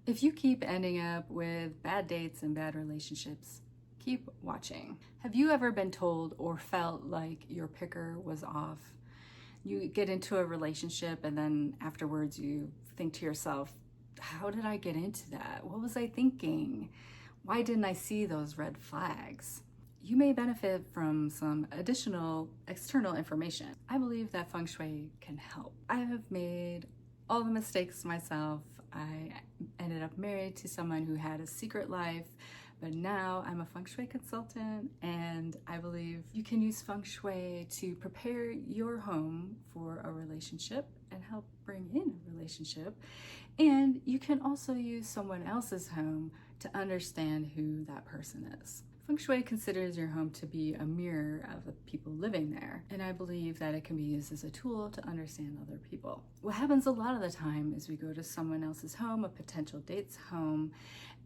If you keep ending up with bad dates and bad relationships, keep watching. Have you ever been told or felt like your picker was off? You get into a relationship and then afterwards you think to yourself, how did I get into that? What was I thinking? Why didn't I see those red flags? You may benefit from some additional external information. I believe that feng shui can help. I have made all the mistakes myself. I ended up married to someone who had a secret life, but now I'm a feng shui consultant, and I believe you can use feng shui to prepare your home for a relationship and help bring in a relationship. And you can also use someone else's home to understand who that person is. Feng Shui considers your home to be a mirror of the people living there, and I believe that it can be used as a tool to understand other people. What happens a lot of the time is we go to someone else's home, a potential date's home,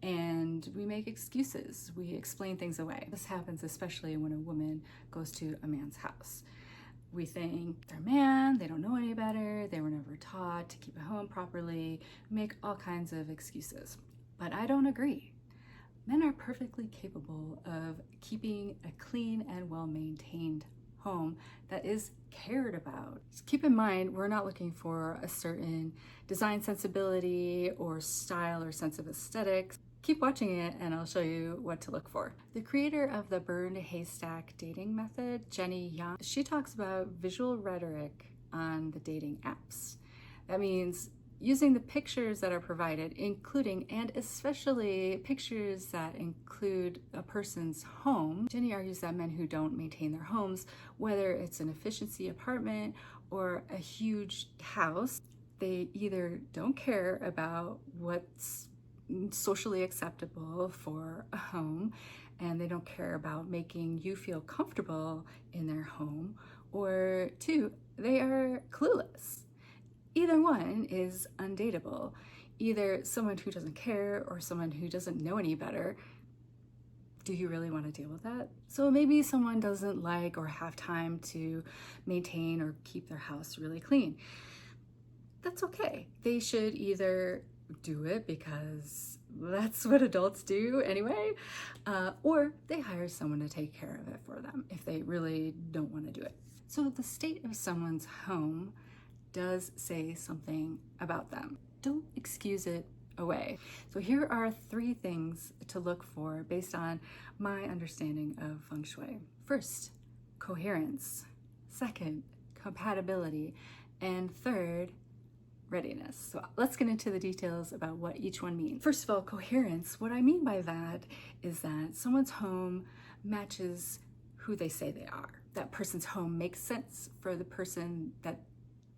and we make excuses. We explain things away. This happens especially when a woman goes to a man's house. We think they're a man, they don't know any better, they were never taught to keep a home properly, make all kinds of excuses. But I don't agree. Men are perfectly capable of keeping a clean and well-maintained home that is cared about. Just keep in mind, we're not looking for a certain design sensibility or style or sense of aesthetics. Keep watching it and I'll show you what to look for. The creator of the burned haystack dating method, Jenny Yang, she talks about visual rhetoric on the dating apps. That means using the pictures that are provided, including and especially pictures that include a person's home. Jenny argues that men who don't maintain their homes, whether it's an efficiency apartment or a huge house, they either don't care about what's socially acceptable for a home, and they don't care about making you feel comfortable in their home, or two, they are clueless. Either one is undateable. Either someone who doesn't care or someone who doesn't know any better. Do you really want to deal with that? So maybe someone doesn't like or have time to maintain or keep their house really clean. That's okay. They should either do it because that's what adults do anyway, or they hire someone to take care of it for them if they really don't want to do it. So the state of someone's home does say something about them. Don't excuse it away. So here are 3 things to look for based on my understanding of feng shui. First, coherence. Second, compatibility. And third, readiness. So let's get into the details about what each one means. First of all, coherence. What I mean by that is that someone's home matches who they say they are. That person's home makes sense for the person that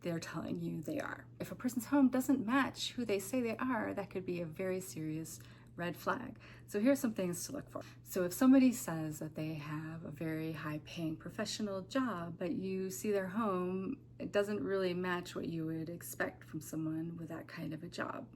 they're telling you they are. If a person's home doesn't match who they say they are, that could be a very serious red flag. So here's some things to look for. So if somebody says that they have a very high-paying professional job, but you see their home, it doesn't really match what you would expect from someone with that kind of a job.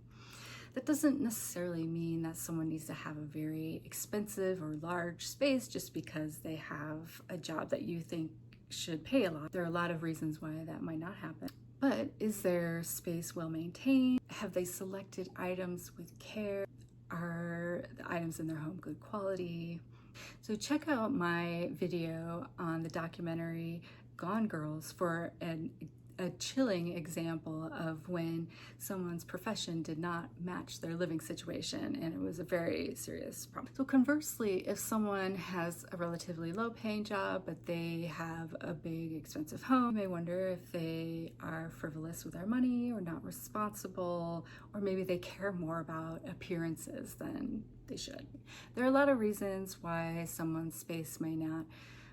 That doesn't necessarily mean that someone needs to have a very expensive or large space just because they have a job that you think should pay a lot. There are a lot of reasons why that might not happen. But is their space well maintained? Have they selected items with care? Are the items in their home good quality? So check out my video on the documentary Gone Girls for a chilling example of when someone's profession did not match their living situation, and it was a very serious problem. So conversely, if someone has a relatively low paying job but they have a big expensive home, you may wonder if they are frivolous with their money or not responsible, or maybe they care more about appearances than they should. There are a lot of reasons why someone's space may not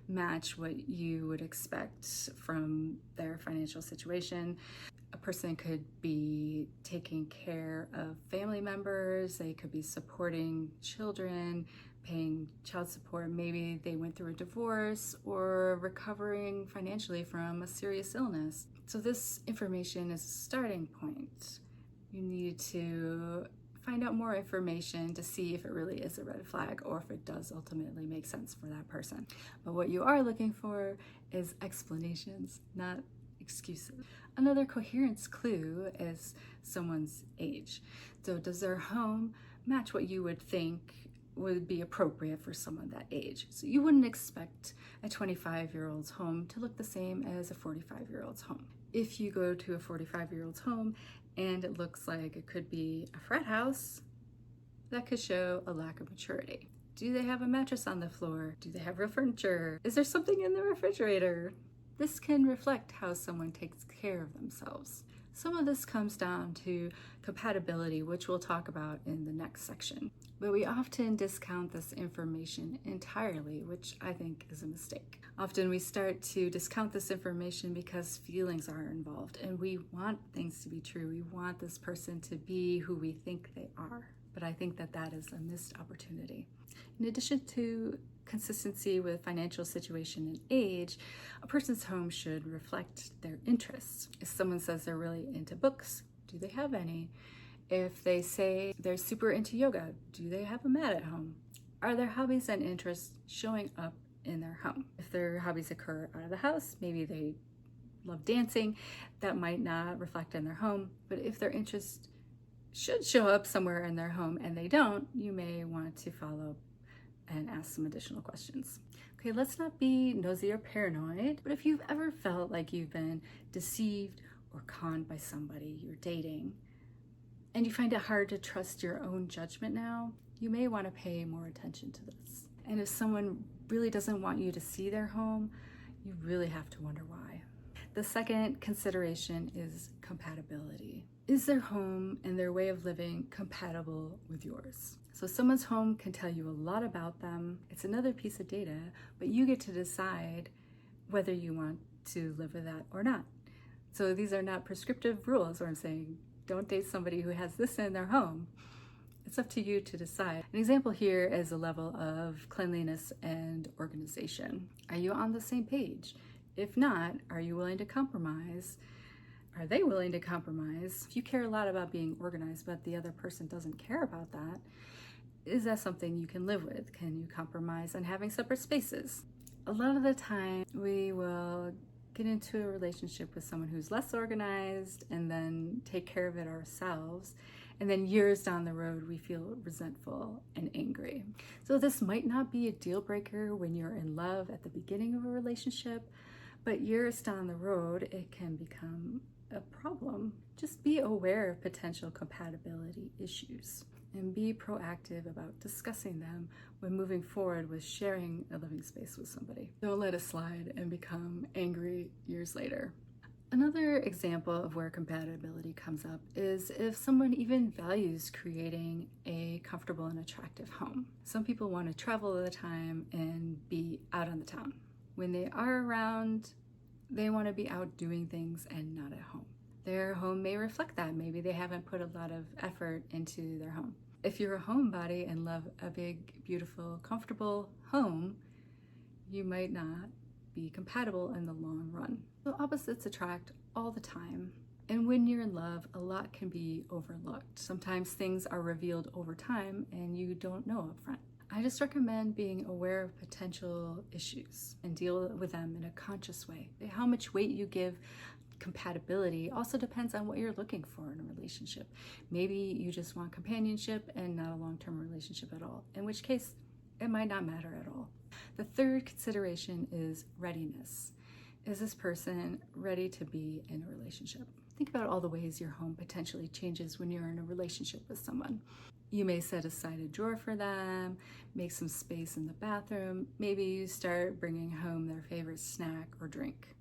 match what you would expect from their financial situation. A person could be taking care of family members, they could be supporting children, paying child support, maybe they went through a divorce or recovering financially from a serious illness. So this information is a starting point. You need to find out more information to see if it really is a red flag or if it does ultimately make sense for that person. But what you are looking for is explanations, not excuses. Another coherence clue is someone's age. So does their home match what you would think would be appropriate for someone that age? So you wouldn't expect a 25-year-old's home to look the same as a 45-year-old's home. If you go to a 45-year-old's home and it looks like it could be a frat house, that could show a lack of maturity. Do they have a mattress on the floor? Do they have real furniture? Is there something in the refrigerator? This can reflect how someone takes care of themselves. Some of this comes down to compatibility, which we'll talk about in the next section. But we often discount this information entirely, which I think is a mistake. Often we start to discount this information because feelings are involved and we want things to be true. We want this person to be who we think they are. But I think that that is a missed opportunity. In addition to consistency with financial situation and age, a person's home should reflect their interests. If someone says they're really into books, do they have any? If they say they're super into yoga, do they have a mat at home? Are their hobbies and interests showing up in their home? If their hobbies occur out of the house, maybe they love dancing, that might not reflect in their home. But if their interests should show up somewhere in their home and they don't, you may want to follow and ask some additional questions. Okay, let's not be nosy or paranoid, but if you've ever felt like you've been deceived or conned by somebody you're dating, and you find it hard to trust your own judgment now, you may want to pay more attention to this. And if someone really doesn't want you to see their home, you really have to wonder why. The second consideration is compatibility. Is their home and their way of living compatible with yours? So someone's home can tell you a lot about them. It's another piece of data, but you get to decide whether you want to live with that or not. So these are not prescriptive rules where I'm saying, don't date somebody who has this in their home. It's up to you to decide. An example here is a level of cleanliness and organization. Are you on the same page? If not, are you willing to compromise? Are they willing to compromise? If you care a lot about being organized, but the other person doesn't care about that, is that something you can live with? Can you compromise on having separate spaces? A lot of the time, we will get into a relationship with someone who's less organized and then take care of it ourselves. And then years down the road, we feel resentful and angry. So this might not be a deal breaker when you're in love at the beginning of a relationship, but years down the road, it can become a problem. Just be aware of potential compatibility issues and be proactive about discussing them when moving forward with sharing a living space with somebody. Don't let it slide and become angry years later. Another example of where compatibility comes up is if someone even values creating a comfortable and attractive home. Some people want to travel all the time and be out on the town. When they are around, they want to be out doing things and not at home. Their home may reflect that. Maybe they haven't put a lot of effort into their home. If you're a homebody and love a big, beautiful, comfortable home, you might not be compatible in the long run. So opposites attract all the time. And when you're in love, a lot can be overlooked. Sometimes things are revealed over time and you don't know up front. I just recommend being aware of potential issues and deal with them in a conscious way. How much weight you give compatibility also depends on what you're looking for in a relationship. Maybe you just want companionship and not a long-term relationship at all, in which case it might not matter at all. The third consideration is readiness. Is this person ready to be in a relationship? Think about all the ways your home potentially changes when you're in a relationship with someone. You may set aside a drawer for them, make some space in the bathroom. Maybe you start bringing home their favorite snack or drink.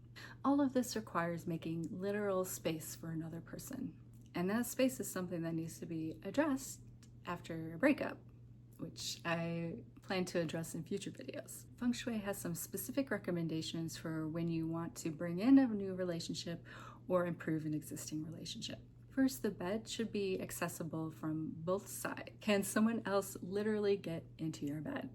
All of this requires making literal space for another person. And that space is something that needs to be addressed after a breakup, which I plan to address in future videos. Feng Shui has some specific recommendations for when you want to bring in a new relationship or improve an existing relationship. First, the bed should be accessible from both sides. Can someone else literally get into your bed?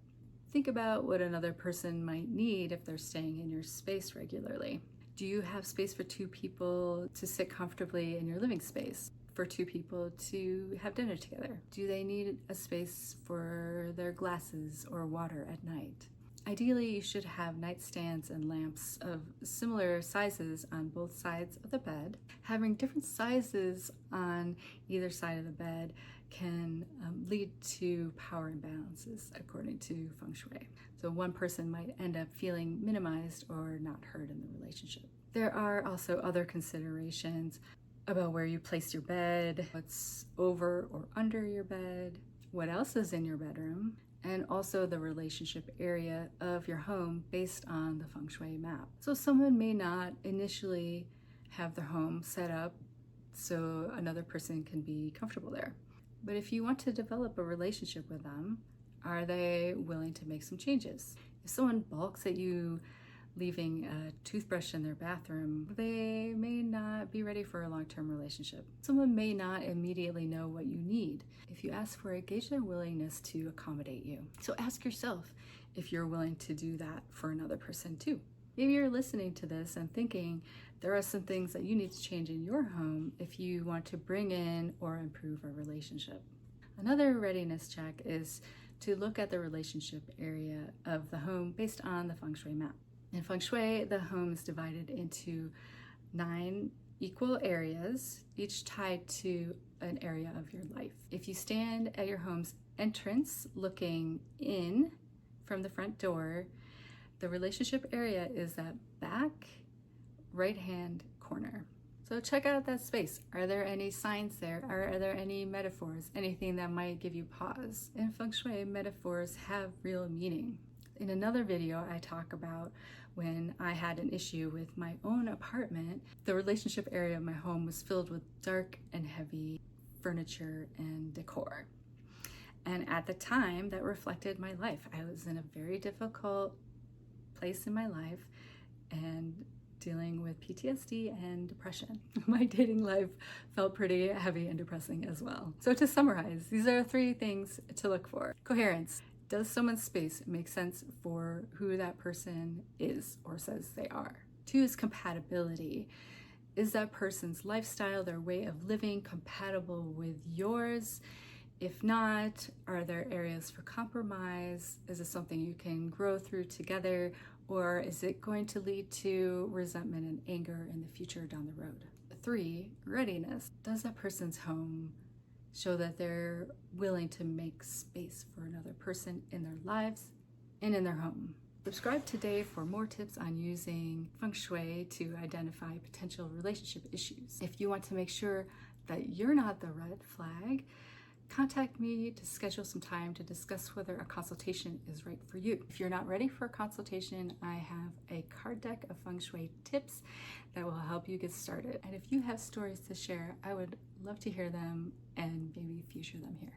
Think about what another person might need if they're staying in your space regularly. Do you have space for two people to sit comfortably in your living space? For two people to have dinner together? Do they need a space for their glasses or water at night? Ideally, you should have nightstands and lamps of similar sizes on both sides of the bed. Having different sizes on either side of the bed can lead to power imbalances according to feng shui. So one person might end up feeling minimized or not heard in the relationship. There are also other considerations about where you place your bed, what's over or under your bed, what else is in your bedroom, and also the relationship area of your home based on the feng shui map. So someone may not initially have their home set up so another person can be comfortable there. But if you want to develop a relationship with them, are they willing to make some changes? If someone balks at you leaving a toothbrush in their bathroom, they may not be ready for a long-term relationship. Someone may not immediately know what you need. If you ask for it, gauge their willingness to accommodate you. So ask yourself if you're willing to do that for another person too. Maybe you're listening to this and thinking there are some things that you need to change in your home if you want to bring in or improve a relationship. Another readiness check is to look at the relationship area of the home based on the feng shui map. In feng shui, the home is divided into 9 equal areas, each tied to an area of your life. If you stand at your home's entrance looking in from the front door, the relationship area is that back right-hand corner. So check out that space. Are there any signs there? Are there any metaphors? Anything that might give you pause? In feng shui, metaphors have real meaning. In another video, I talk about when I had an issue with my own apartment. The relationship area of my home was filled with dark and heavy furniture and decor. And at the time, that reflected my life. I was in a very difficult place in my life and dealing with PTSD and depression. My dating life felt pretty heavy and depressing as well. So to summarize, these are 3 things to look for. Coherence. Does someone's space make sense for who that person is or says they are? 2 is compatibility. Is that person's lifestyle, their way of living compatible with yours? If not, are there areas for compromise? Is it something you can grow through together? Or is it going to lead to resentment and anger in the future down the road? 3, readiness. Does that person's home show that they're willing to make space for another person in their lives and in their home? Subscribe today for more tips on using feng shui to identify potential relationship issues. If you want to make sure that you're not the red flag, contact me to schedule some time to discuss whether a consultation is right for you. If you're not ready for a consultation, I have a card deck of feng shui tips that will help you get started. And if you have stories to share, I would love to hear them and maybe feature them here.